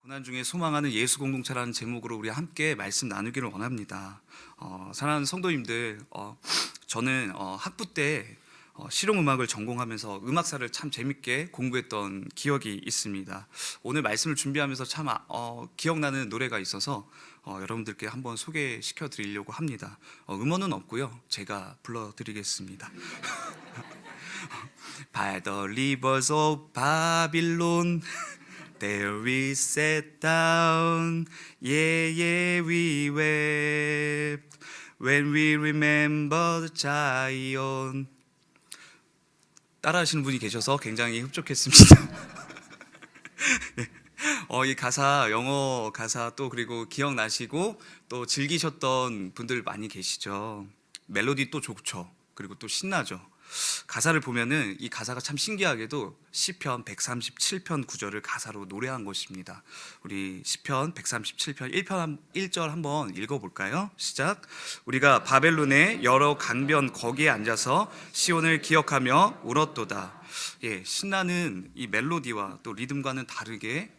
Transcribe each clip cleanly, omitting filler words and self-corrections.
고난 중에 소망하는 예수 공동체라는 제목으로 우리 함께 말씀 나누기를 원합니다. 사랑하는 성도님들, 저는 학부 때 실용음악을 전공하면서 음악사를 참 재밌게 공부했던 기억이 있습니다. 오늘 말씀을 준비하면서 참 기억나는 노래가 있어서 여러분들께 한번 소개시켜 드리려고 합니다. 음원은 없고요, 제가 불러드리겠습니다. By the rivers of Babylon There we sat down, yeah, yeah, we wept when we remembered Zion. 따라하시는 분이 계셔서 굉장히 흡족했습니다. 이 가사, 영어 가사 또 그리고 기억나시고 또 즐기셨던 분들 많이 계시죠. 멜로디 또 좋죠. 그리고 또 신나죠. 가사를 보면은 이 가사가 참 신기하게도 시편 137편 9절을 가사로 노래한 것입니다. 우리 시편 137편 1절 한번 읽어볼까요? 시작. 우리가 바벨론의 여러 강변 거기에 앉아서 시온을 기억하며 울었도다. 신나는 이 멜로디와 또 리듬과는 다르게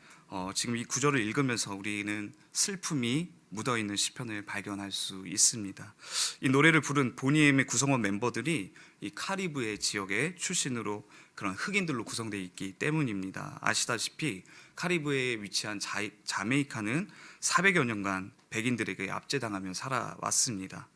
지금 이 구절을 읽으면서 우리는 슬픔이 묻어있는 시편을 발견할 수 있습니다. 이 노래를 부른 보니엠의 구성원 멤버들이 이 카리브해 지역의 출신으로 그런 흑인들로 구성되어 있기 때문입니다. 아시다시피 카리브해에 위치한 자메이카는 400여 년간 백인들에게 압제당하며 살아왔습니다.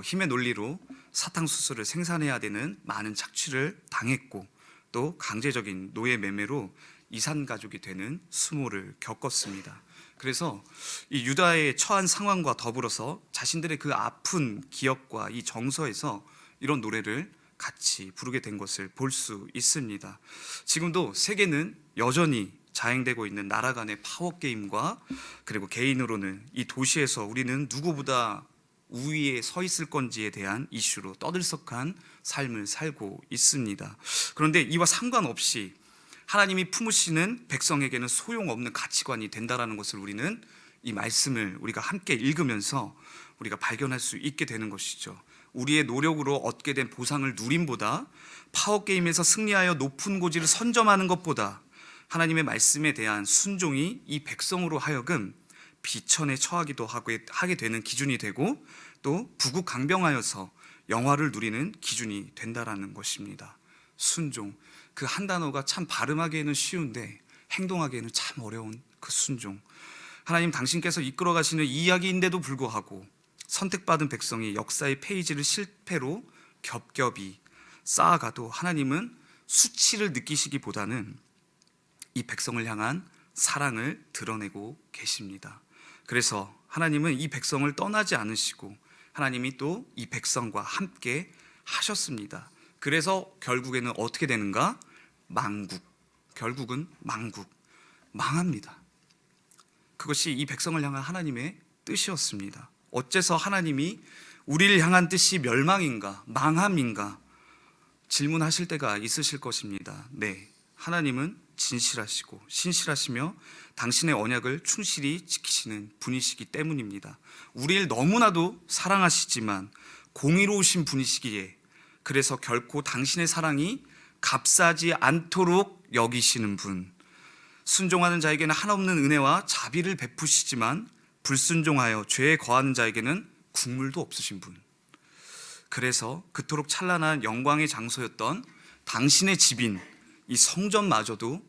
힘의 논리로 사탕수수를 생산해야 되는 많은 착취를 당했고 또 강제적인 노예 매매로 이산 가족이 되는 수모를 겪었습니다. 그래서 이 유다의 처한 상황과 더불어서 자신들의 그 아픈 기억과 이 정서에서 이런 노래를 같이 부르게 된 것을 볼 수 있습니다. 지금도 세계는 여전히 자행되고 있는 나라 간의 파워게임과 그리고 개인으로는 이 도시에서 우리는 누구보다 우위에 서 있을 건지에 대한 이슈로 떠들썩한 삶을 살고 있습니다. 그런데 이와 상관없이 하나님이 품으시는 백성에게는 소용없는 가치관이 된다라는 것을 우리는 이 말씀을 우리가 함께 읽으면서 우리가 발견할 수 있게 되는 것이죠. 우리의 노력으로 얻게 된 보상을 누림보다 파워게임에서 승리하여 높은 고지를 선점하는 것보다 하나님의 말씀에 대한 순종이 이 백성으로 하여금 비천에 처하기도 하게 되는 기준이 되고 또 부국강병하여서 영화를 누리는 기준이 된다라는 것입니다. 순종, 그 한 단어가 참 발음하기에는 쉬운데 행동하기에는 참 어려운 그 순종. 하나님 당신께서 이끌어 가시는 이야기인데도 불구하고 선택받은 백성이 역사의 페이지를 실패로 겹겹이 쌓아가도 하나님은 수치를 느끼시기보다는 이 백성을 향한 사랑을 드러내고 계십니다. 그래서 하나님은 이 백성을 떠나지 않으시고 하나님이 또 이 백성과 함께 하셨습니다. 그래서 결국에는 어떻게 되는가? 결국은 망합니다. 그것이 이 백성을 향한 하나님의 뜻이었습니다. 어째서 하나님이 우리를 향한 뜻이 멸망인가, 망함인가 질문하실 때가 있으실 것입니다. 네, 하나님은 진실하시고 신실하시며 당신의 언약을 충실히 지키시는 분이시기 때문입니다. 우리를 너무나도 사랑하시지만 공의로우신 분이시기에 그래서 결코 당신의 사랑이 값싸지 않도록 여기시는 분, 순종하는 자에게는 한없는 은혜와 자비를 베푸시지만 불순종하여 죄에 거하는 자에게는 국물도 없으신 분, 그래서 그토록 찬란한 영광의 장소였던 당신의 집인 이 성전마저도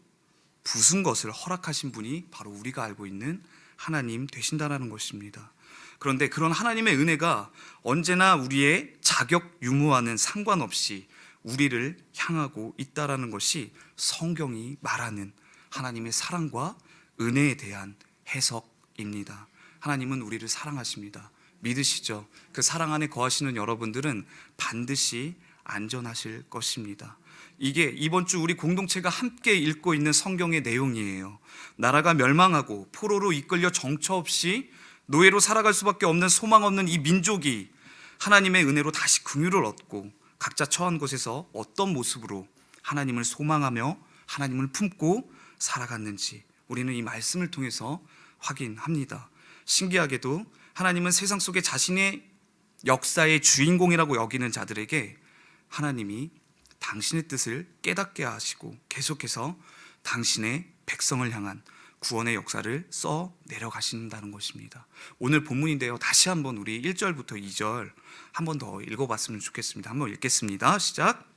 부순 것을 허락하신 분이 바로 우리가 알고 있는 하나님 되신다는 것입니다. 그런데 그런 하나님의 은혜가 언제나 우리의 자격 유무와는 상관없이 우리를 향하고 있다라는 것이 성경이 말하는 하나님의 사랑과 은혜에 대한 해석입니다. 하나님은 우리를 사랑하십니다. 믿으시죠? 그 사랑 안에 거하시는 여러분들은 반드시 안전하실 것입니다. 이게 이번 주 우리 공동체가 함께 읽고 있는 성경의 내용이에요. 나라가 멸망하고 포로로 이끌려 정처 없이 노예로 살아갈 수밖에 없는 소망 없는 이 민족이 하나님의 은혜로 다시 긍휼을 얻고 각자 처한 곳에서 어떤 모습으로 하나님을 소망하며 하나님을 품고 살아갔는지 우리는 이 말씀을 통해서 확인합니다. 신기하게도 하나님은 세상 속에 자신의 역사의 주인공이라고 여기는 자들에게 하나님이 당신의 뜻을 깨닫게 하시고 계속해서 당신의 백성을 향한 구원의 역사를 써 내려가신다는 것입니다. 오늘 본문인데요, 다시 한번 우리 1절부터 2절 한 번 더 읽어봤으면 좋겠습니다. 한번 읽겠습니다. 시작.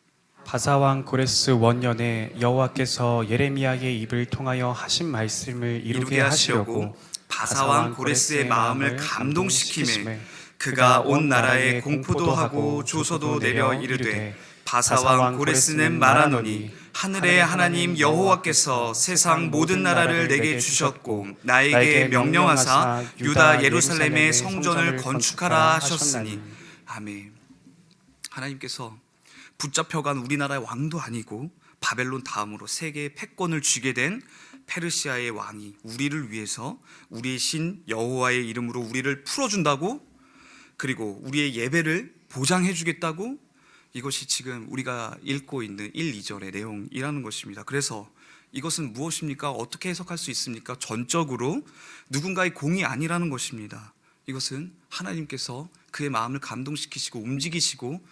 바사왕 고레스 원년에 여호와께서 예레미야의 입을 통하여 하신 말씀을 이루게 하시려고 바사왕 고레스의 마음을 감동시키매 그가 온 나라에 공포도 하고 조서도 내려 이르되 바사왕 고레스는 말하노니 하늘의 하나님 여호와께서 세상 모든 나라를 내게 주셨고 나에게 명령하사 유다 예루살렘의 성전을 건축하라 하셨으니. 아멘. 하나님께서 붙잡혀간 우리나라의 왕도 아니고 바벨론 다음으로 세계의 패권을 쥐게 된 페르시아의 왕이 우리를 위해서 우리의 신 여호와의 이름으로 우리를 풀어준다고, 그리고 우리의 예배를 보장해 주겠다고, 이것이 지금 우리가 읽고 있는 1, 2절의 내용이라는 것입니다. 그래서 이것은 무엇입니까? 어떻게 해석할 수 있습니까? 전적으로 누군가의 공이 아니라는 것입니다. 이것은 하나님께서 그의 마음을 감동시키시고 움직이시고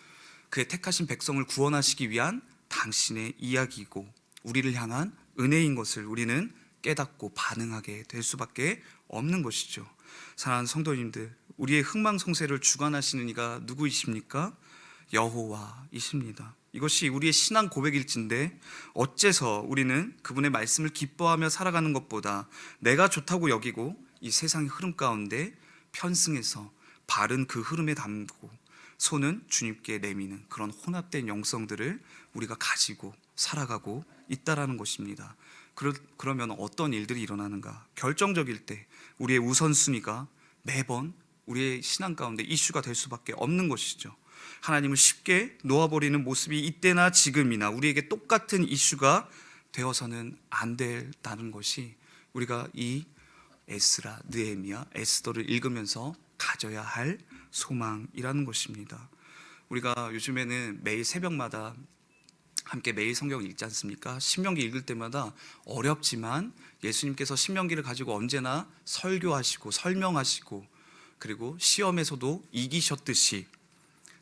그의 택하신 백성을 구원하시기 위한 당신의 이야기이고 우리를 향한 은혜인 것을 우리는 깨닫고 반응하게 될 수밖에 없는 것이죠. 사랑하는 성도님들, 우리의 흥망성쇠를 주관하시는 이가 누구이십니까? 여호와이십니다. 이것이 우리의 신앙 고백일진데 어째서 우리는 그분의 말씀을 기뻐하며 살아가는 것보다 내가 좋다고 여기고 이 세상의 흐름 가운데 편승해서 바른 그 흐름에 담고 손은 주님께 내미는 그런 혼합된 영성들을 우리가 가지고 살아가고 있다라는 것입니다. 그러면 어떤 일들이 일어나는가? 결정적일 때 우리의 우선순위가 매번 우리의 신앙 가운데 이슈가 될 수밖에 없는 것이죠. 하나님을 쉽게 놓아버리는 모습이 이때나 지금이나 우리에게 똑같은 이슈가 되어서는 안 된다는 것이 우리가 이 에스라, 느헤미야, 에스더를 읽으면서 가져야 할 소망이라는 것입니다. 우리가 요즘에는 매일 새벽마다 함께 매일 성경을 읽지 않습니까? 신명기 읽을 때마다 어렵지만 예수님께서 신명기를 가지고 언제나 설교하시고 설명하시고 그리고 시험에서도 이기셨듯이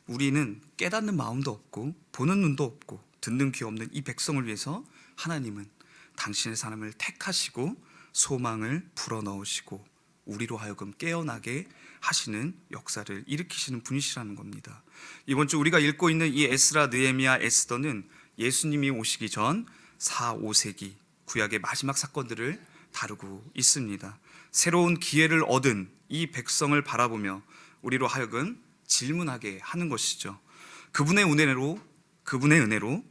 우리는 깨닫는 마음도 없고 보는 눈도 없고 듣는 귀 없는 이 백성을 위해서 하나님은 당신의 사람을 택하시고 소망을 불어넣으시고 우리로 하여금 깨어나게 하시는 역사를 일으키시는 분이시라는 겁니다. 이번 주 우리가 읽고 있는 이 에스라, 느헤미야, 에스더는 예수님이 오시기 전 4, 5세기 구약의 마지막 사건들을 다루고 있습니다. 새로운 기회를 얻은 이 백성을 바라보며 우리로 하여금 질문하게 하는 것이죠. 그분의 은혜로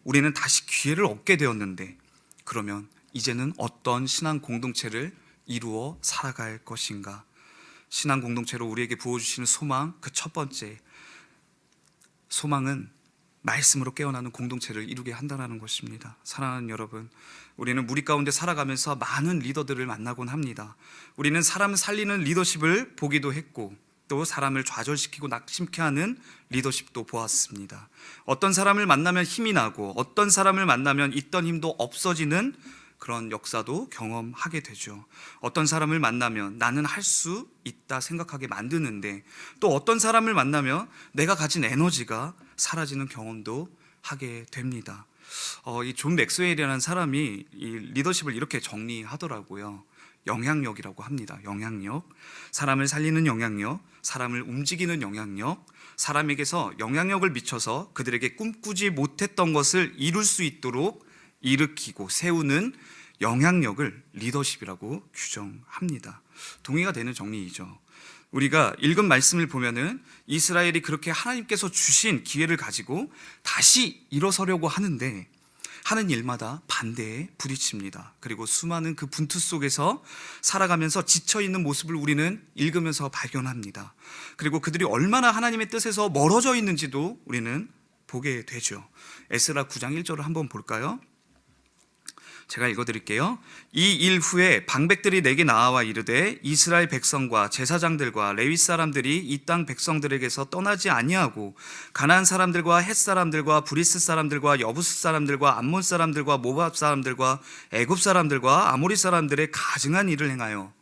우리는 다시 기회를 얻게 되었는데 그러면 이제는 어떤 신앙 공동체를 이루어 살아갈 것인가? 신앙 공동체로 우리에게 부어주시는 소망, 그 첫 번째 소망은 말씀으로 깨어나는 공동체를 이루게 한다는 것입니다. 사랑하는 여러분, 우리는 무리 가운데 살아가면서 많은 리더들을 만나곤 합니다. 우리는 사람 살리는 리더십을 보기도 했고 또 사람을 좌절시키고 낙심케 하는 리더십도 보았습니다. 어떤 사람을 만나면 힘이 나고 어떤 사람을 만나면 있던 힘도 없어지는 그런 역사도 경험하게 되죠. 어떤 사람을 만나면 나는 할 수 있다 생각하게 만드는데 또 어떤 사람을 만나면 내가 가진 에너지가 사라지는 경험도 하게 됩니다. 이 존 맥스웰이라는 사람이 이 리더십을 이렇게 정리하더라고요. 영향력이라고 합니다. 영향력, 사람을 살리는 영향력, 사람을 움직이는 영향력, 사람에게서 영향력을 미쳐서 그들에게 꿈꾸지 못했던 것을 이룰 수 있도록 일으키고 세우는 영향력을 리더십이라고 규정합니다. 동의가 되는 정리이죠. 우리가 읽은 말씀을 보면은 이스라엘이 그렇게 하나님께서 주신 기회를 가지고 다시 일어서려고 하는데 하는 일마다 반대에 부딪힙니다. 그리고 수많은 그 분투 속에서 살아가면서 지쳐있는 모습을 우리는 읽으면서 발견합니다. 그리고 그들이 얼마나 하나님의 뜻에서 멀어져 있는지도 우리는 보게 되죠. 에스라 9장 1절을 한번 볼까요? 제가 읽어드릴게요. 이 일 후에 방백들이 내게 나와 이르되 이스라엘 백성과 제사장들과 레위 사람들이 이 땅 백성들에게서 떠나지 아니하고 가나안 사람들과 헷 사람들과 브리스 사람들과 여부스 사람들과 암몬 사람들과 모압 사람들과 애굽 사람들과 아모리 사람들의 가증한 일을 행하여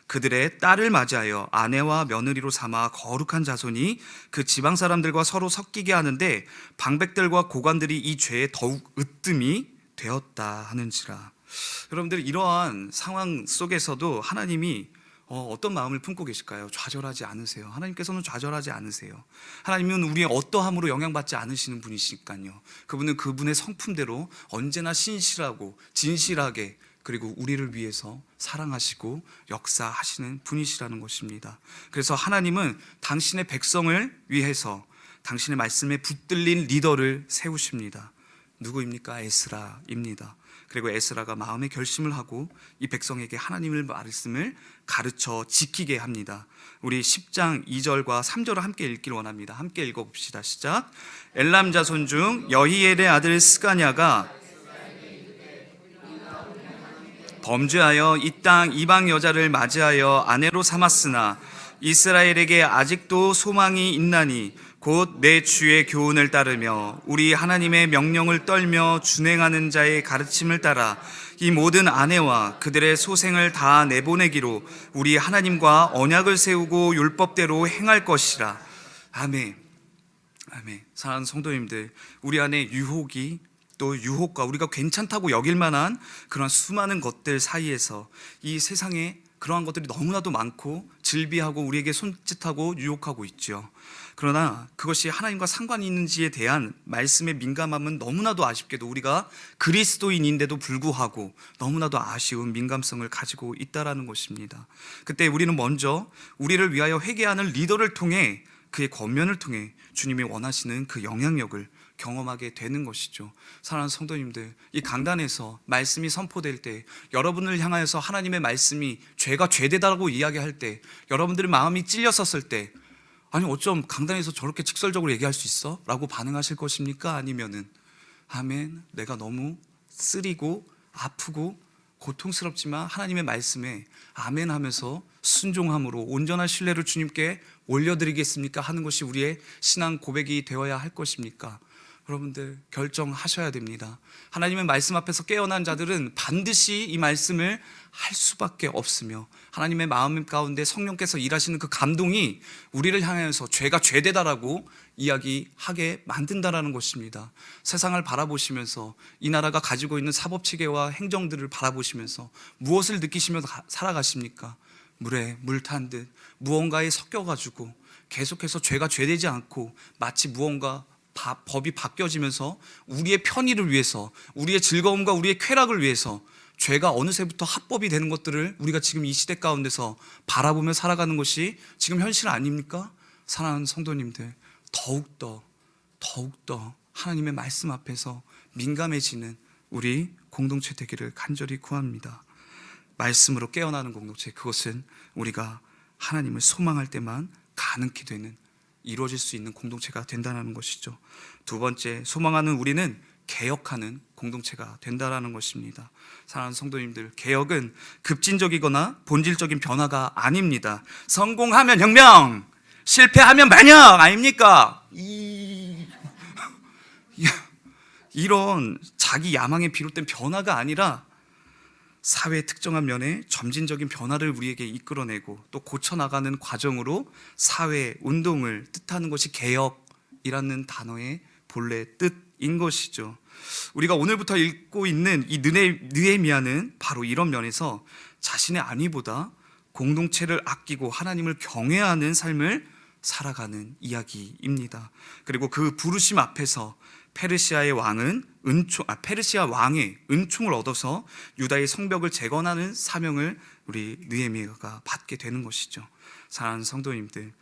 그들의 딸을 맞이하여 아내와 며느리로 삼아 거룩한 자손이 그 지방 사람들과 서로 섞이게 하는데 방백들과 고관들이 이 죄에 더욱 으뜸이 되었다 하는지라. 여러분들 이러한 상황 속에서도 하나님이 어떤 마음을 품고 계실까요? 좌절하지 않으세요. 하나님께서는 좌절하지 않으세요. 하나님은 우리의 어떠함으로 영향받지 않으시는 분이시니까요. 그분은 그분의 성품대로 언제나 신실하고 진실하게, 그리고 우리를 위해서 사랑하시고 역사하시는 분이시라는 것입니다. 그래서 하나님은 당신의 백성을 위해서 당신의 말씀에 붙들린 리더를 세우십니다. 누구입니까? 에스라입니다. 그리고 에스라가 마음의 결심을 하고 이 백성에게 하나님의 말씀을 가르쳐 지키게 합니다. 우리 10장 2절과 3절을 함께 읽기를 원합니다. 함께 읽어봅시다. 시작. 엘람 자손 중 여히엘의 아들 스가냐가 범죄하여 이 땅 이방 여자를 맞이하여 아내로 삼았으나 이스라엘에게 아직도 소망이 있나니 곧 내 주의 교훈을 따르며 우리 하나님의 명령을 떨며 준행하는 자의 가르침을 따라 이 모든 아내와 그들의 소생을 다 내보내기로 우리 하나님과 언약을 세우고 율법대로 행할 것이라. 아멘. 아멘. 사랑하는 성도님들, 우리 안에 유혹이, 또 유혹과 우리가 괜찮다고 여길 만한 그런 수많은 것들 사이에서 이 세상에 그러한 것들이 너무나도 많고 질비하고 우리에게 손짓하고 유혹하고 있죠. 그러나 그것이 하나님과 상관이 있는지에 대한 말씀의 민감함은 너무나도 아쉽게도 우리가 그리스도인인데도 불구하고 너무나도 아쉬운 민감성을 가지고 있다라는 것입니다. 그때 우리는 먼저 우리를 위하여 회개하는 리더를 통해, 그의 권면을 통해 주님이 원하시는 그 영향력을 경험하게 되는 것이죠. 사랑하는 성도님들, 이 강단에서 말씀이 선포될 때, 여러분을 향하여서 하나님의 말씀이 죄가 죄되다라고 이야기할 때, 여러분들의 마음이 찔렸었을 때, 아니 어쩜 강단에서 저렇게 직설적으로 얘기할 수 있어? 라고 반응하실 것입니까? 아니면은 아멘, 내가 너무 쓰리고 아프고 고통스럽지만 하나님의 말씀에 아멘 하면서 순종함으로 온전한 신뢰를 주님께 올려드리겠습니까? 하는 것이 우리의 신앙 고백이 되어야 할 것입니까? 여러분들 결정하셔야 됩니다. 하나님의 말씀 앞에서 깨어난 자들은 반드시 이 말씀을 할 수밖에 없으며, 하나님의 마음 가운데 성령께서 일하시는 그 감동이 우리를 향해서 죄가 죄되다라고 이야기하게 만든다라는 것입니다. 세상을 바라보시면서, 이 나라가 가지고 있는 사법체계와 행정들을 바라보시면서 무엇을 느끼시면서 살아가십니까? 물에 물 탄 듯 무언가에 섞여가지고 계속해서 죄가 죄되지 않고 마치 무언가 법이 바뀌어지면서 우리의 편의를 위해서, 우리의 즐거움과 우리의 쾌락을 위해서 죄가 어느새부터 합법이 되는 것들을 우리가 지금 이 시대 가운데서 바라보며 살아가는 것이 지금 현실 아닙니까? 사랑하는 성도님들, 더욱더 하나님의 말씀 앞에서 민감해지는 우리 공동체 되기를 간절히 구합니다. 말씀으로 깨어나는 공동체, 그것은 우리가 하나님을 소망할 때만 가능케 되는, 이루어질 수 있는 공동체가 된다는 것이죠. 두 번째, 소망하는 우리는 개혁하는 공동체가 된다는 것입니다. 사랑하는 성도님들, 개혁은 급진적이거나 본질적인 변화가 아닙니다. 성공하면 혁명, 실패하면 반역 아닙니까? 이런 자기 야망에 비롯된 변화가 아니라 사회의 특정한 면에 점진적인 변화를 우리에게 이끌어내고 또 고쳐나가는 과정으로 사회 운동을 뜻하는 것이 개혁이라는 단어의 본래 뜻인 것이죠. 우리가 오늘부터 읽고 있는 이 느헤미야는 바로 이런 면에서 자신의 안위보다 공동체를 아끼고 하나님을 경외하는 삶을 살아가는 이야기입니다. 그리고 그 부르심 앞에서 페르시아 왕의 은총을 얻어서 유다의 성벽을 재건하는 사명을 우리 느헤미야가 받게 되는 것이죠. 사랑하는 성도님들,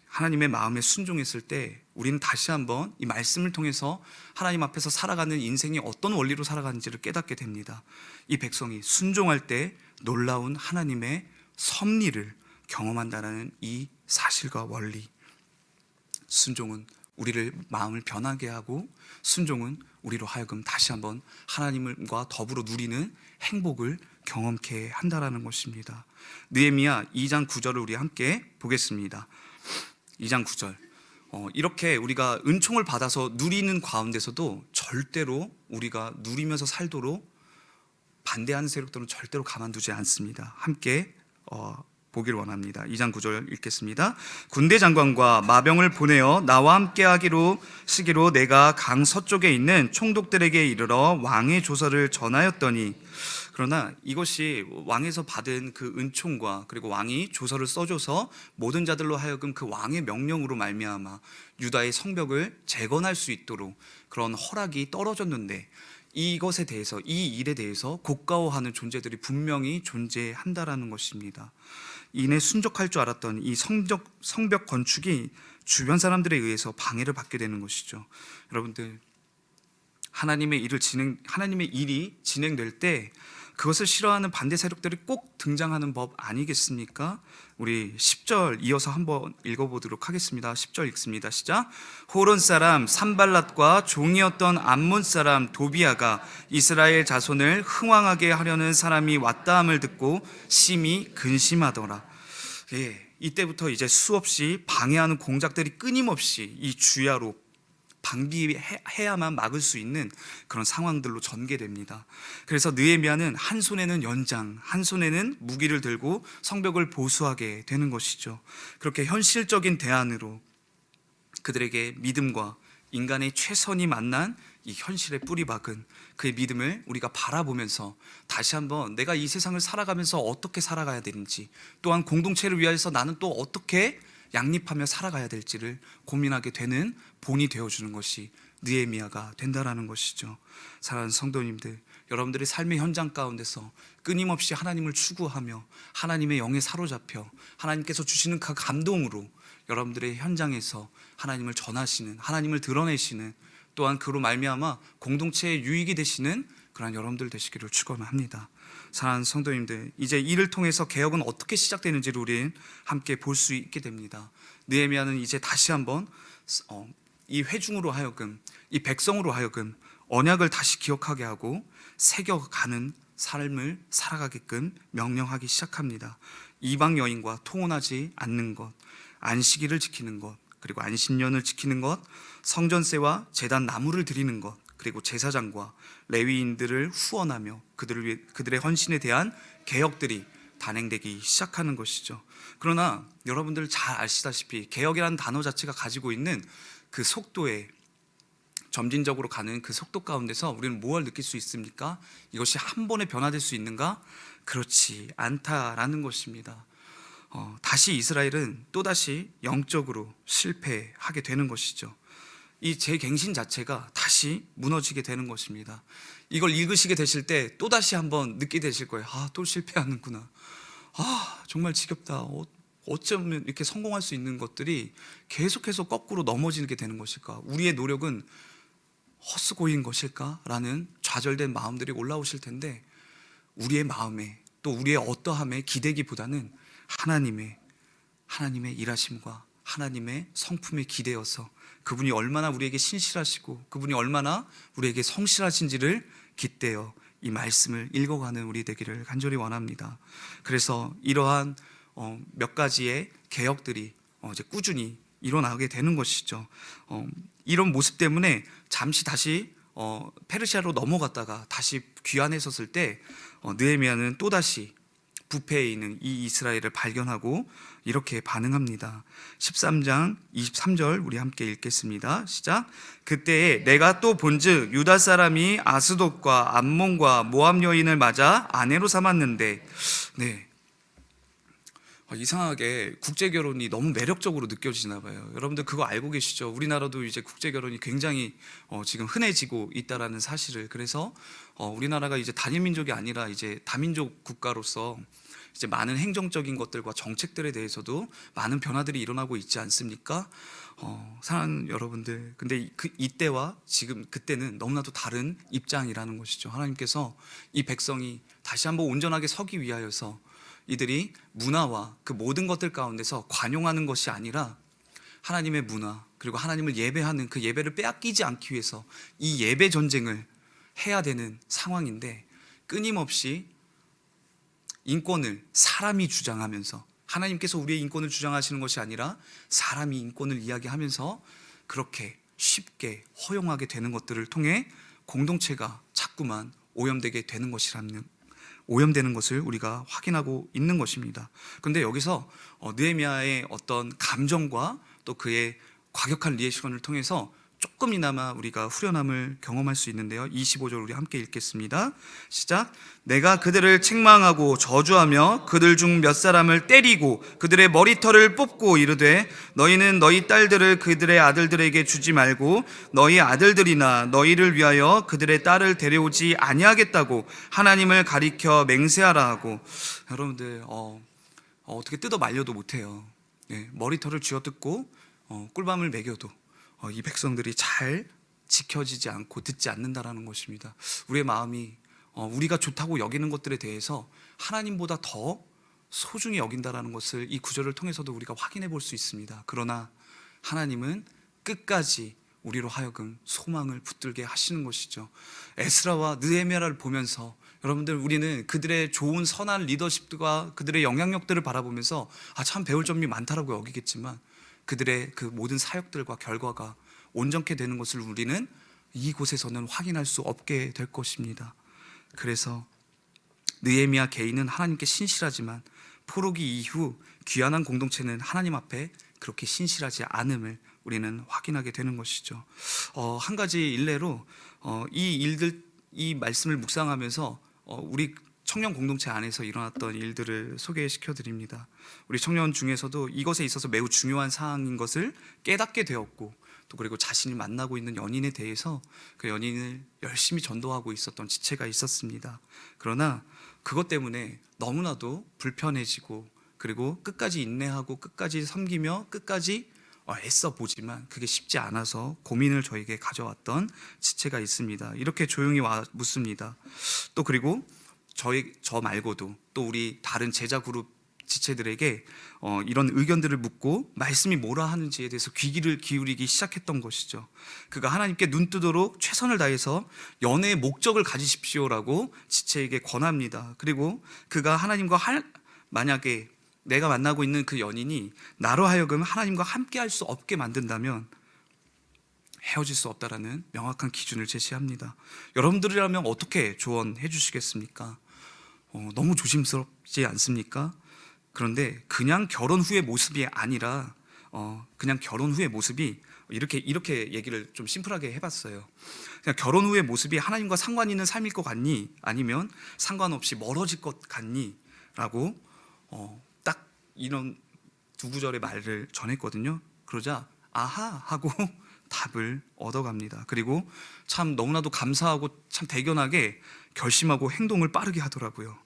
하나님의 마음에 순종했을 때 우리는 다시 한번 이 말씀을 통해서 하나님 앞에서 살아가는 인생이 어떤 원리로 살아가는지를 깨닫게 됩니다. 이 백성이 순종할 때 놀라운 하나님의 섭리를 경험한다는 이 사실과 원리, 순종은 우리를 마음을 변하게 하고, 순종은 우리로 하여금 다시 한번 하나님과 더불어 누리는 행복을 경험케 한다라는 것입니다. 느헤미야 2장 9절을 우리 함께 보겠습니다. 2장 9절. 이렇게 우리가 은총을 받아서 누리는 가운데서도 절대로 우리가 누리면서 살도록 반대하는 세력들은 절대로 가만두지 않습니다. 함께 보기를 원합니다. 2장 9절 읽겠습니다. 군대 장관과 마병을 보내어 나와 함께 하기로 시기로 내가 강 서쪽에 있는 총독들에게 이르러 왕의 조서를 전하였더니 그러나 이것이 왕에서 받은 그 은총과 그리고 왕이 조서를 써줘서 모든 자들로 하여금 그 왕의 명령으로 말미암아 유다의 성벽을 재건할 수 있도록 그런 허락이 떨어졌는데, 이것에 대해서, 이 일에 대해서 고가워하는 존재들이 분명히 존재한다라는 것입니다. 이내 순적할 줄 알았던 이 성벽 건축이 주변 사람들에 의해서 방해를 받게 되는 것이죠. 여러분들, 하나님의 일이 진행될 때 그것을 싫어하는 반대 세력들이 꼭 등장하는 법 아니겠습니까? 우리 10절 이어서 한번 읽어보도록 하겠습니다. 10절 읽습니다. 시작. 호론 사람 산발랏과 종이었던 암몬 사람 도비아가 이스라엘 자손을 흥왕하게 하려는 사람이 왔다함을 듣고 심히 근심하더라. 이때부터 이제 수없이 방해하는 공작들이 끊임없이 이 주야로 방비해야만 막을 수 있는 그런 상황들로 전개됩니다. 그래서 느헤미야는 한 손에는 연장, 한 손에는 무기를 들고 성벽을 보수하게 되는 것이죠. 그렇게 현실적인 대안으로 그들에게 믿음과 인간의 최선이 만난 이 현실의 뿌리박은 그의 믿음을 우리가 바라보면서 다시 한번 내가 이 세상을 살아가면서 어떻게 살아가야 되는지, 또한 공동체를 위해서 나는 또 어떻게 양립하며 살아가야 될지를 고민하게 되는 본이 되어주는 것이 느헤미야가 된다라는 것이죠. 사랑하는 성도님들, 여러분들의 삶의 현장 가운데서 끊임없이 하나님을 추구하며 하나님의 영에 사로잡혀 하나님께서 주시는 그 감동으로 여러분들의 현장에서 하나님을 전하시는, 하나님을 드러내시는, 또한 그로 말미암아 공동체의 유익이 되시는 그러한 여러분들 되시기를 축원합니다. 사랑하는 성도님들, 이제 이를 통해서 개혁은 어떻게 시작되는지를 우리는 함께 볼 수 있게 됩니다. 느헤미야는 이제 다시 한번 이 회중으로 하여금, 이 백성으로 하여금 언약을 다시 기억하게 하고 새겨가는 삶을 살아가게끔 명령하기 시작합니다. 이방 여인과 통혼하지 않는 것, 안식일을 지키는 것, 그리고 안식년을 지키는 것, 성전세와 제단 나무를 드리는 것, 그리고 제사장과 레위인들을 후원하며 그들의 헌신에 대한 개혁들이 단행되기 시작하는 것이죠. 그러나 여러분들 잘 아시다시피 개혁이라는 단어 자체가 가지고 있는 그 속도에, 점진적으로 가는 그 속도 가운데서 우리는 무엇을 느낄 수 있습니까? 이것이 한 번에 변화될 수 있는가? 그렇지 않다라는 것입니다. 다시 이스라엘은 또다시 영적으로 실패하게 되는 것이죠. 이 재갱신 자체가 다시 무너지게 되는 것입니다. 이걸 읽으시게 되실 때 또다시 한번 느끼게 되실 거예요. 또 실패하는구나. 정말 지겹다. 어쩌면 이렇게 성공할 수 있는 것들이 계속해서 거꾸로 넘어지게 되는 것일까? 우리의 노력은 헛수고인 것일까? 라는 좌절된 마음들이 올라오실 텐데, 우리의 마음에, 또 우리의 어떠함에 기대기보다는 하나님의 일하심과 하나님의 성품에 기대어서 그분이 얼마나 우리에게 신실하시고 그분이 얼마나 우리에게 성실하신지를 깃대어 이 말씀을 읽어가는 우리 되기를 간절히 원합니다. 그래서 이러한 몇 가지의 개혁들이 이제 꾸준히 일어나게 되는 것이죠. 이런 모습 때문에 잠시 다시 페르시아로 넘어갔다가 다시 귀환해 섰을 때 느헤미야는 또다시 부패해 있는 이 이스라엘을 발견하고 이렇게 반응합니다. 13장 23절 우리 함께 읽겠습니다. 시작. 그때에 내가 또 본즉 유다 사람이 아스돗과 암몬과 모압 여인을 맞아 아내로 삼았는데, 이상하게 국제 결혼이 너무 매력적으로 느껴지나 봐요. 여러분들 그거 알고 계시죠? 우리나라도 이제 국제 결혼이 굉장히 지금 흔해지고 있다라는 사실을. 그래서 우리나라가 이제 단일 민족이 아니라 이제 다민족 국가로서 이제 많은 행정적인 것들과 정책들에 대해서도 많은 변화들이 일어나고 있지 않습니까? 사랑하는 여러분들, 근데 이때와 지금 그때는 너무나도 다른 입장이라는 것이죠. 하나님께서 이 백성이 다시 한번 온전하게 서기 위하여서 이들이 문화와 그 모든 것들 가운데서 관용하는 것이 아니라 하나님의 문화, 그리고 하나님을 예배하는 그 예배를 빼앗기지 않기 위해서 이 예배 전쟁을 해야 되는 상황인데, 끊임없이 인권을 사람이 주장하면서, 하나님께서 우리의 인권을 주장하시는 것이 아니라 사람이 인권을 이야기하면서 그렇게 쉽게 허용하게 되는 것들을 통해 공동체가 자꾸만 오염되게 되는 오염되는 것을 우리가 확인하고 있는 것입니다. 그런데 여기서 느헤미야의 어떤 감정과 또 그의 과격한 리액션을 통해서 조금이나마 우리가 후련함을 경험할 수 있는데요. 25절 우리 함께 읽겠습니다. 시작. 내가 그들을 책망하고 저주하며 그들 중 몇 사람을 때리고 그들의 머리털을 뽑고 이르되 너희는 너희 딸들을 그들의 아들들에게 주지 말고 너희 아들들이나 너희를 위하여 그들의 딸을 데려오지 아니하겠다고 하나님을 가리켜 맹세하라 하고. 여러분들 어떻게 뜯어 말려도 못해요. 머리털을 쥐어뜯고 꿀밤을 먹여도 이 백성들이 잘 지켜지지 않고 듣지 않는다라는 것입니다. 우리의 마음이 우리가 좋다고 여기는 것들에 대해서 하나님보다 더 소중히 여긴다라는 것을 이 구절을 통해서도 우리가 확인해 볼 수 있습니다. 그러나 하나님은 끝까지 우리로 하여금 소망을 붙들게 하시는 것이죠. 에스라와 느헤미야를 보면서 여러분들, 우리는 그들의 좋은 선한 리더십과 그들의 영향력들을 바라보면서 참 배울 점이 많다라고 여기겠지만, 그들의 그 모든 사역들과 결과가 온전케 되는 것을 우리는 이곳에서는 확인할 수 없게 될 것입니다. 그래서 느헤미야 개인은 하나님께 신실하지만 포로기 이후 귀환한 공동체는 하나님 앞에 그렇게 신실하지 않음을 우리는 확인하게 되는 것이죠. 한 가지 일례로 이 말씀을 묵상하면서 우리 청년 공동체 안에서 일어났던 일들을 소개시켜 드립니다. 우리 청년 중에서도 이것에 있어서 매우 중요한 사항인 것을 깨닫게 되었고, 또 그리고 자신이 만나고 있는 연인에 대해서 그 연인을 열심히 전도하고 있었던 지체가 있었습니다. 그러나 그것 때문에 너무나도 불편해지고, 그리고 끝까지 인내하고 끝까지 섬기며 끝까지 애써 보지만 그게 쉽지 않아서 고민을 저에게 가져왔던 지체가 있습니다. 이렇게 조용히 묻습니다. 또 그리고 저 말고도 또 우리 다른 제자 그룹 지체들에게 이런 의견들을 묻고 말씀이 뭐라 하는지에 대해서 귀를 기울이기 시작했던 것이죠. 그가 하나님께 눈뜨도록 최선을 다해서 연애의 목적을 가지십시오라고 지체에게 권합니다. 그리고 그가 하나님과 만약에 내가 만나고 있는 그 연인이 나로 하여금 하나님과 함께 할 수 없게 만든다면 헤어질 수 없다라는 명확한 기준을 제시합니다. 여러분들이라면 어떻게 조언해 주시겠습니까? 너무 조심스럽지 않습니까? 그런데 그냥 결혼 후의 모습이 아니라 그냥 결혼 후의 모습이 이렇게 얘기를 좀 심플하게 해봤어요. 그냥 결혼 후의 모습이 하나님과 상관 있는 삶일 것 같니? 아니면 상관없이 멀어질 것 같니? 라고 딱 이런 두 구절의 말을 전했거든요. 그러자 아하 하고 답을 얻어갑니다. 그리고 참 너무나도 감사하고 참 대견하게 결심하고 행동을 빠르게 하더라고요.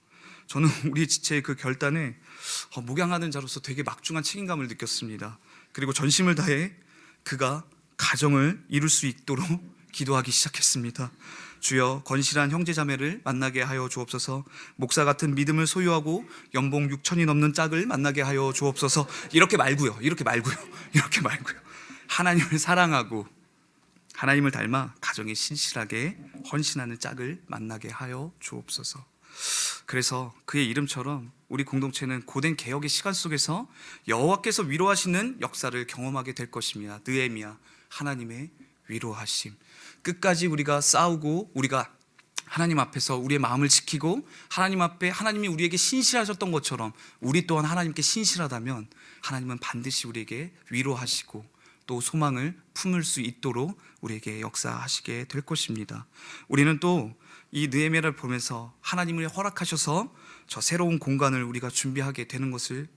저는 우리 지체의 그 결단에 목양하는 자로서 되게 막중한 책임감을 느꼈습니다. 그리고 전심을 다해 그가 가정을 이룰 수 있도록 기도하기 시작했습니다. 주여, 건실한 형제자매를 만나게 하여 주옵소서. 목사 같은 믿음을 소유하고 연봉 6천이 넘는 짝을 만나게 하여 주옵소서. 이렇게 말고요. 하나님을 사랑하고 하나님을 닮아 가정에 신실하게 헌신하는 짝을 만나게 하여 주옵소서. 그래서 그의 이름처럼 우리 공동체는 고된 개혁의 시간 속에서 여호와께서 위로하시는 역사를 경험하게 될 것입니다. 느헤미야, 하나님의 위로하심. 끝까지 우리가 싸우고 우리가 하나님 앞에서 우리의 마음을 지키고 하나님 앞에 하나님이 우리에게 신실하셨던 것처럼 우리 또한 하나님께 신실하다면 하나님은 반드시 우리에게 위로하시고 또 소망을 품을 수 있도록 우리에게 역사하시게 될 것입니다. 우리는 또 이 느헤미야를 보면서 하나님을 허락하셔서 저 새로운 공간을 우리가 준비하게 되는 것을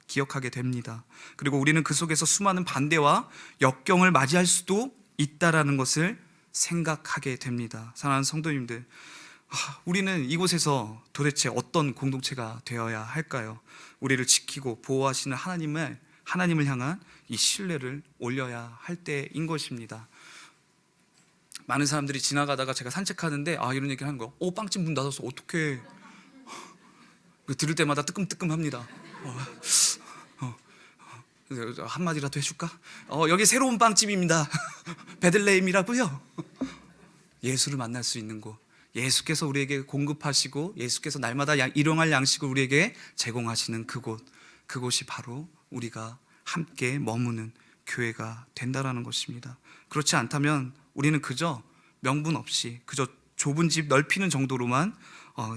기억하게 됩니다. 그리고 우리는 그 속에서 수많은 반대와 역경을 맞이할 수도 있다라는 것을 생각하게 됩니다. 사랑하는 성도님들, 우리는 이곳에서 도대체 어떤 공동체가 되어야 할까요? 우리를 지키고 보호하시는 하나님을 향한 이 신뢰를 올려야 할 때인 것입니다. 많은 사람들이 지나가다가 제가 산책하는데 이런 얘기를 하는 거예요. 빵집 문 닫았어. 어떡해. 들을 때마다 뜨끔뜨끔합니다. 한마디라도 해줄까? 여기 새로운 빵집입니다. 베들레헴이라고요. 예수를 만날 수 있는 곳, 예수께서 우리에게 공급하시고 예수께서 날마다 일용할 양식을 우리에게 제공하시는 그곳이 바로 우리가 함께 머무는 교회가 된다라는 것입니다. 그렇지 않다면 우리는 그저 명분 없이 그저 좁은 집 넓히는 정도로만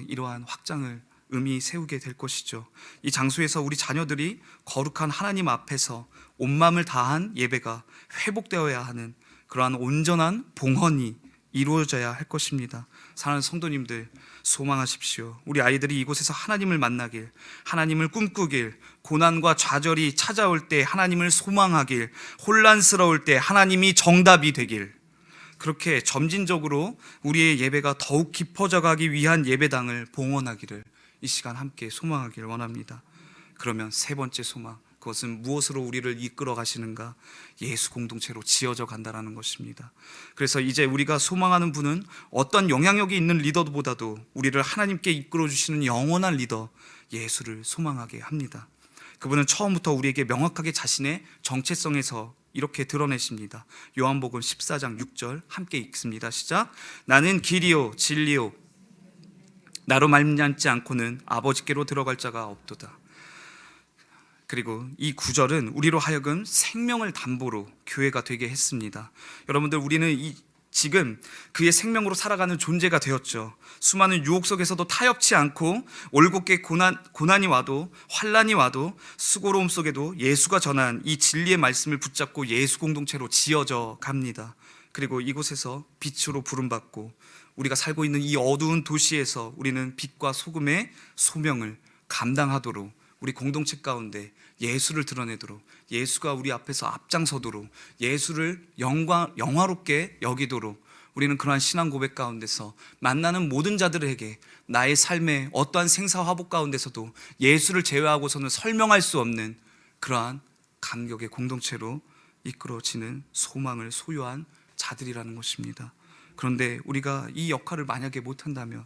이러한 확장을 의미 세우게 될 것이죠. 이 장소에서 우리 자녀들이 거룩한 하나님 앞에서 온 마음을 다한 예배가 회복되어야 하는 그러한 온전한 봉헌이 이루어져야 할 것입니다. 사랑하는 성도님들, 소망하십시오. 우리 아이들이 이곳에서 하나님을 만나길, 하나님을 꿈꾸길, 고난과 좌절이 찾아올 때 하나님을 소망하길, 혼란스러울 때 하나님이 정답이 되길, 그렇게 점진적으로 우리의 예배가 더욱 깊어져 가기 위한 예배당을 봉헌하기를 이 시간 함께 소망하길 원합니다. 그러면 세 번째 소망, 그것은 무엇으로 우리를 이끌어 가시는가? 예수 공동체로 지어져 간다라는 것입니다. 그래서 이제 우리가 소망하는 분은 어떤 영향력이 있는 리더보다도 우리를 하나님께 이끌어 주시는 영원한 리더 예수를 소망하게 합니다. 그분은 처음부터 우리에게 명확하게 자신의 정체성에서 이렇게 드러내십니다. 요한복음 14장 6절 함께 읽습니다. 시작. 나는 길이요 진리요 나로 말미암지 않고는 아버지께로 들어갈 자가 없도다. 그리고 이 구절은 우리로 하여금 생명을 담보로 교회가 되게 했습니다. 여러분들, 우리는 지금 그의 생명으로 살아가는 존재가 되었죠. 수많은 유혹 속에서도 타협치 않고 올곧게 고난이 와도 환난이 와도 수고로움 속에도 예수가 전한 이 진리의 말씀을 붙잡고 예수 공동체로 지어져 갑니다. 그리고 이곳에서 빛으로 부름받고 우리가 살고 있는 이 어두운 도시에서 우리는 빛과 소금의 소명을 감당하도록, 우리 공동체 가운데 예수를 드러내도록, 예수가 우리 앞에서 앞장서도록, 예수를 영화롭게 여기도록 우리는 그러한 신앙 고백 가운데서 만나는 모든 자들에게 나의 삶의 어떠한 생사화복 가운데서도 예수를 제외하고서는 설명할 수 없는 그러한 감격의 공동체로 이끌어지는 소망을 소유한 자들이라는 것입니다. 그런데 우리가 이 역할을 만약에 못한다면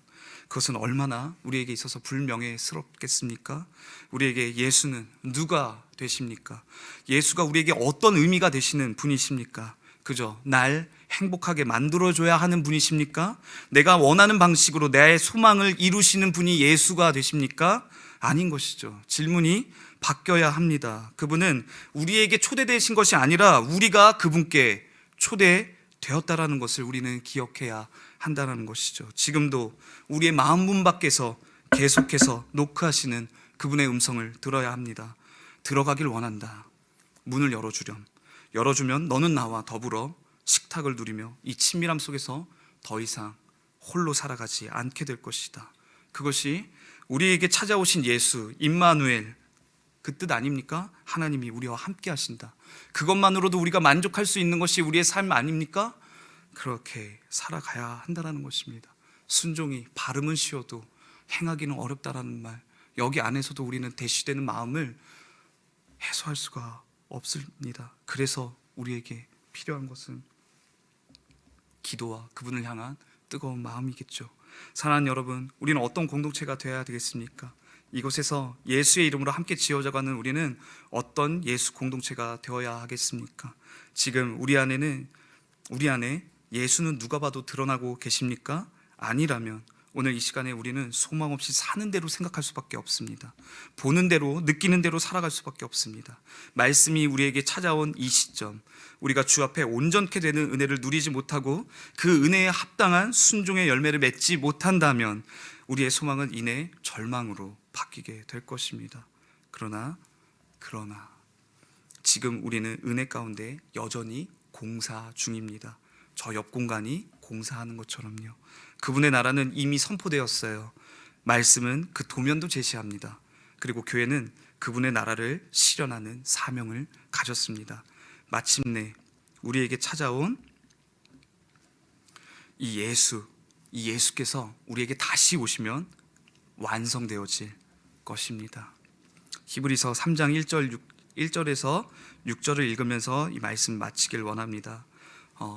그것은 얼마나 우리에게 있어서 불명예스럽겠습니까? 우리에게 예수는 누가 되십니까? 예수가 우리에게 어떤 의미가 되시는 분이십니까? 그저 날 행복하게 만들어줘야 하는 분이십니까? 내가 원하는 방식으로 내 소망을 이루시는 분이 예수가 되십니까? 아닌 것이죠. 질문이 바뀌어야 합니다. 그분은 우리에게 초대되신 것이 아니라 우리가 그분께 초대되었다라는 것을 우리는 기억해야 한다는 것이죠. 지금도 우리의 마음 문 밖에서 계속해서 노크하시는 그분의 음성을 들어야 합니다. 들어가길 원한다. 문을 열어주면 너는 나와 더불어 식탁을 누리며 이 친밀함 속에서 더 이상 홀로 살아가지 않게 될 것이다. 그것이 우리에게 찾아오신 예수 임마누엘, 그 뜻 아닙니까? 하나님이 우리와 함께 하신다. 그것만으로도 우리가 만족할 수 있는 것이 우리의 삶 아닙니까? 그렇게 살아가야 한다는 것입니다. 순종이 발음은 쉬워도 행하기는 어렵다라는 말, 여기 안에서도 우리는 대시되는 마음을 해소할 수가 없습니다. 그래서 우리에게 필요한 것은 기도와 그분을 향한 뜨거운 마음이겠죠. 사랑하는 여러분, 우리는 어떤 공동체가 되어야 되겠습니까? 이곳에서 예수의 이름으로 함께 지어져가는 우리는 어떤 예수 공동체가 되어야 하겠습니까? 지금 우리 안에 예수는 누가 봐도 드러나고 계십니까? 아니라면 오늘 이 시간에 우리는 소망 없이 사는 대로 생각할 수밖에 없습니다. 보는 대로, 느끼는 대로 살아갈 수밖에 없습니다. 말씀이 우리에게 찾아온 이 시점, 우리가 주 앞에 온전케 되는 은혜를 누리지 못하고 그 은혜에 합당한 순종의 열매를 맺지 못한다면 우리의 소망은 이내 절망으로 바뀌게 될 것입니다. 그러나 지금 우리는 은혜 가운데 여전히 공사 중입니다. 저 옆 공간이 공사하는 것처럼요. 그분의 나라는 이미 선포되었어요. 말씀은 그 도면도 제시합니다. 그리고 교회는 그분의 나라를 실현하는 사명을 가졌습니다. 마침내 우리에게 찾아온 이 예수께서 우리에게 다시 오시면 완성되어질 것입니다. 히브리서 3장 1절에서 6절을 읽으면서 이 말씀 마치길 원합니다.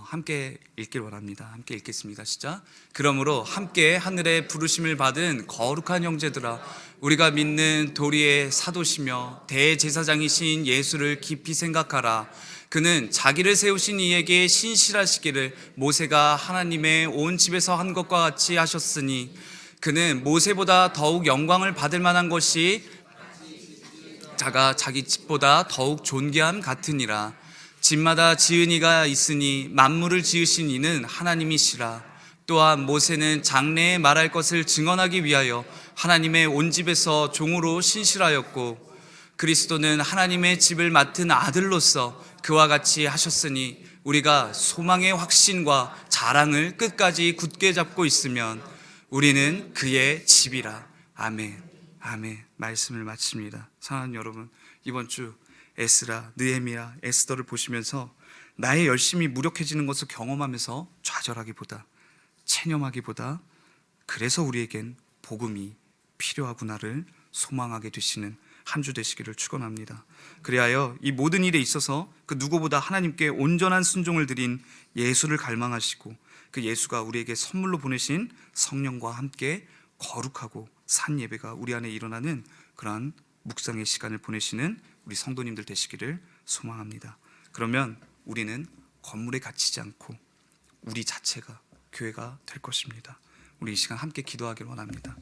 함께 읽길 원합니다. 함께 읽겠습니다. 시작. 그러므로 함께 하늘의 부르심을 받은 거룩한 형제들아, 우리가 믿는 도리의 사도시며 대제사장이신 예수를 깊이 생각하라. 그는 자기를 세우신 이에게 신실하시기를 모세가 하나님의 온 집에서 한 것과 같이 하셨으니, 그는 모세보다 더욱 영광을 받을 만한 것이 자가 자기 집보다 더욱 존귀함 같으니라. 집마다 지은 이가 있으니 만물을 지으신 이는 하나님이시라. 또한 모세는 장래에 말할 것을 증언하기 위하여 하나님의 온 집에서 종으로 신실하였고, 그리스도는 하나님의 집을 맡은 아들로서 그와 같이 하셨으니 우리가 소망의 확신과 자랑을 끝까지 굳게 잡고 있으면 우리는 그의 집이라. 아멘. 아멘. 말씀을 마칩니다. 사랑하는 여러분, 이번 주 에스라, 느헤미야, 에스더를 보시면서 나의 열심이 무력해지는 것을 경험하면서 좌절하기보다, 체념하기보다, 그래서 우리에겐 복음이 필요하구나를 소망하게 되시는 한 주 되시기를 축원합니다. 그리하여 이 모든 일에 있어서 그 누구보다 하나님께 온전한 순종을 드린 예수를 갈망하시고, 그 예수가 우리에게 선물로 보내신 성령과 함께 거룩하고 산 예배가 우리 안에 일어나는 그러한 묵상의 시간을 보내시는 우리 성도님들 되시기를 소망합니다. 그러면 우리는 건물에 갇히지 않고 우리 자체가 교회가 될 것입니다. 우리 이 시간 함께 기도하기를 원합니다.